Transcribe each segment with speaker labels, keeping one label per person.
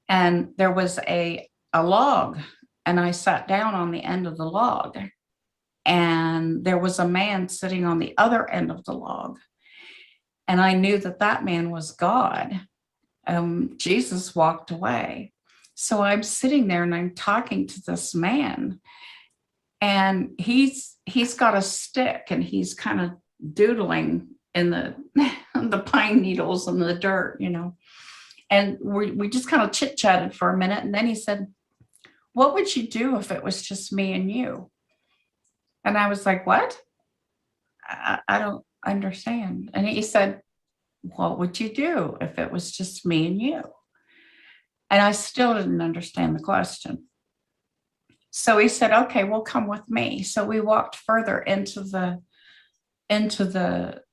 Speaker 1: And there was a log, and I sat down on the end of the log, and there was a man sitting on the other end of the log. And I knew that that man was God. Jesus walked away. So I'm sitting there and I'm talking to this man, and he's got a stick, and he's kind of doodling in the the pine needles and the dirt, you know. And we just kind of chit-chatted for a minute, and then he said, "What would you do if it was just me and you?" And I was like, "What? I don't understand." And he said, "What would you do if it was just me and you?" And I still didn't understand the question. So he said, "Okay, well, come with me." So we walked further into the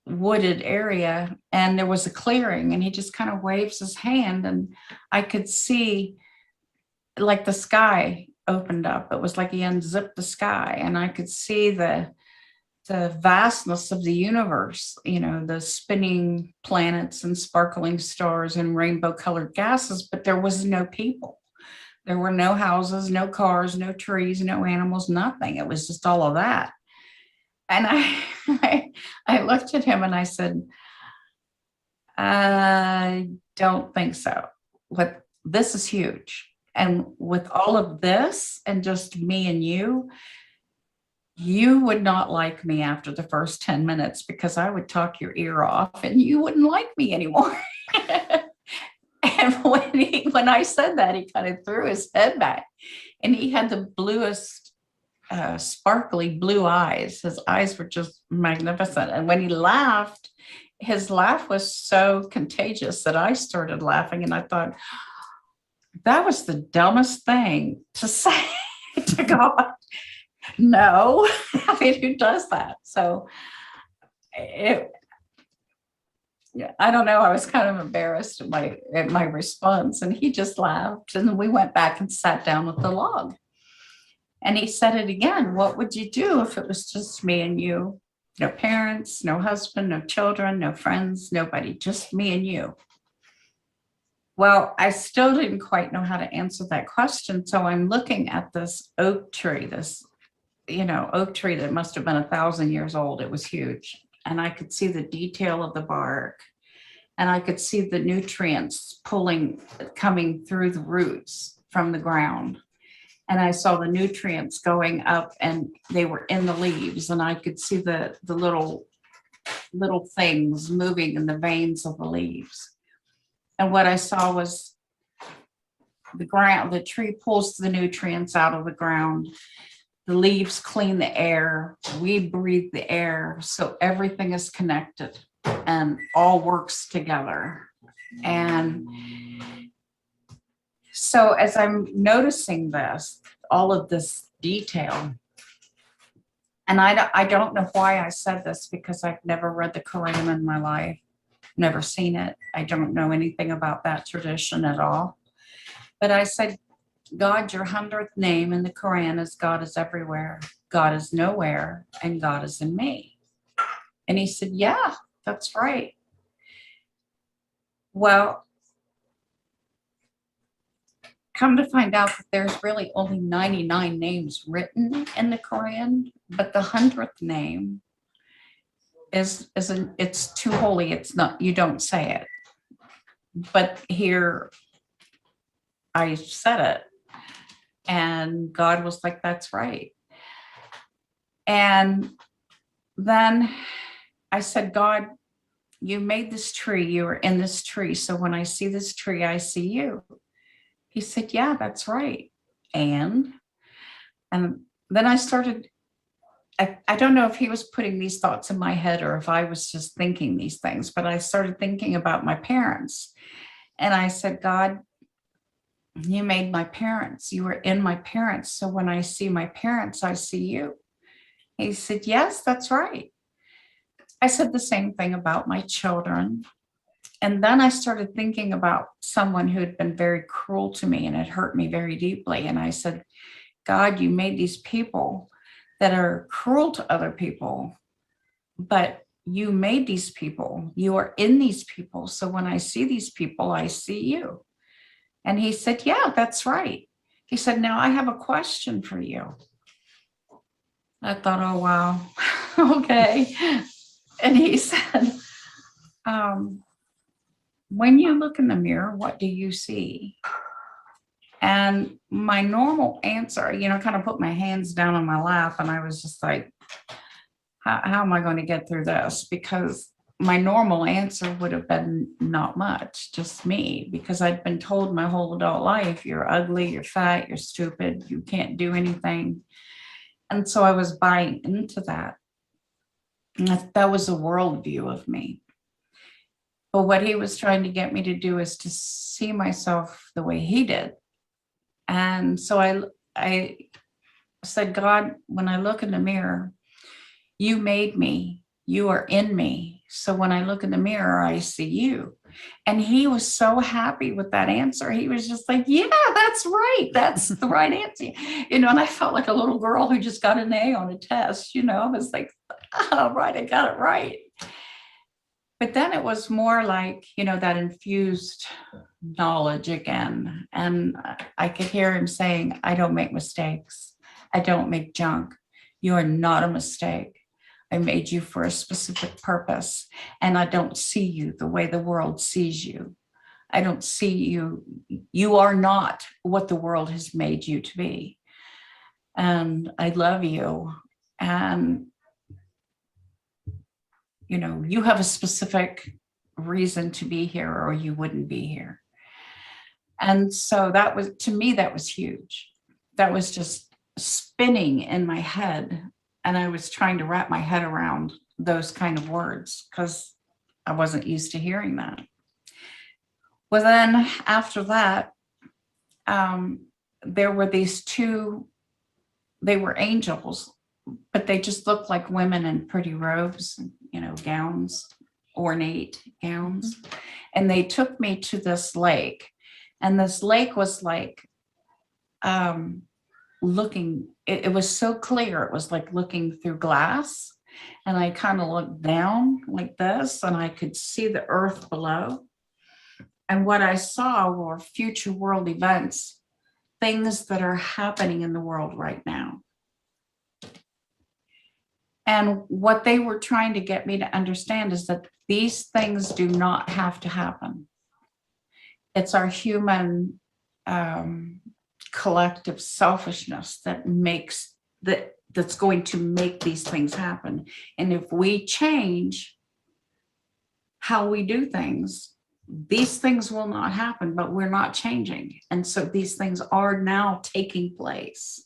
Speaker 1: wooded area, and there was a clearing, and he just kind of waves his hand, and I could see like the sky opened up. It was like he unzipped the sky, and I could see the vastness of the universe, you know, the spinning planets and sparkling stars and rainbow colored gases, but there was no people. There were no houses, no cars, no trees, no animals, nothing. It was just all of that. And I looked at him and I said, "I don't think so. But this is huge. And with all of this and just me and you would not like me after the first 10 minutes, because I would talk your ear off and you wouldn't like me anymore." And when I said that, he kind of threw his head back, and he had the bluest, sparkly blue eyes. His eyes were just magnificent. And when he laughed, his laugh was so contagious that I started laughing. And I thought, that was the dumbest thing to say to God. No, I mean, who does that? So I don't know. I was kind of embarrassed at my response, and he just laughed. And then we went back and sat down with the log. And he said it again. "What would you do if it was just me and you? No parents, no husband, no children, no friends, nobody, just me and you." Well, I still didn't quite know how to answer that question. So I'm looking at this oak tree, oak tree that must have been 1,000 years old. It was huge. And I could see the detail of the bark, and I could see the nutrients coming through the roots from the ground. And I saw the nutrients going up, and they were in the leaves, and I could see the little things moving in the veins of the leaves. And what I saw was the tree pulls the nutrients out of the ground. The leaves clean the air. We breathe the air. So everything is connected and all works together. And so as I'm noticing this, all of this detail, and I don't know why I said this, because I've never read the Quran in my life, never seen it. I don't know anything about that tradition at all. But I said, "God, your 100th name in the Quran is God is everywhere, God is nowhere, and God is in me." And he said, "Yeah, that's right." Well, come to find out that there's really only 99 names written in the Quran, but the 100th name it's too holy. It's not, you don't say it. But here I said it. And God was like, "That's right." And then I said, "God, you made this tree. You are in this tree. So when I see this tree, I see you." He said, "Yeah, that's right." And then I started, I don't know if he was putting these thoughts in my head or if I was just thinking these things, but I started thinking about my parents. And I said, "God, you made my parents. You were in my parents. So when I see my parents, I see you." He said, "Yes, that's right." I said the same thing about my children. And then I started thinking about someone who had been very cruel to me, and it hurt me very deeply. And I said, "God, you made these people that are cruel to other people, but you made these people. You are in these people. So when I see these people, I see you." And he said, yeah, that's right. He said, now I have a question for you. I thought, oh, wow. Okay. And he said, when you look in the mirror, what do you see? And my normal answer, kind of put my hands down on my lap, and I was just like, how am I going to get through this? Because my normal answer would have been not much, just me, because I'd been told my whole adult life, you're ugly, you're fat, you're stupid, you can't do anything. And so I was buying into that. And that was a worldview of me. But what he was trying to get me to do is to see myself the way he did. And so I said, God, when I look in the mirror, you made me, you are in me. So when I look in the mirror, I see you. And he was so happy with that answer. He was just like, yeah, that's right. That's the right answer. And I felt like a little girl who just got an A on a test, I was like, oh, right, I got it right. But then it was more like, that infused knowledge again. And I could hear him saying, I don't make mistakes. I don't make junk. You are not a mistake. I made you for a specific purpose. And I don't see you the way the world sees you. I don't see you. You are not what the world has made you to be. And I love you. And you have a specific reason to be here, or you wouldn't be here. And so that was, to me, that was huge. That was just spinning in my head. And I was trying to wrap my head around those kind of words because I wasn't used to hearing that. Well, then after that, there were these two, they were angels, but they just looked like women in pretty robes, gowns, ornate gowns. And they took me to this lake. And this lake was like looking, it was so clear. It was like looking through glass. And I kind of looked down like this, and I could see the earth below. And what I saw were future world events, things that are happening in the world right now. And what they were trying to get me to understand is that these things do not have to happen. It's our human collective selfishness that's going to make these things happen. And if we change how we do things, these things will not happen, but we're not changing. And so these things are now taking place.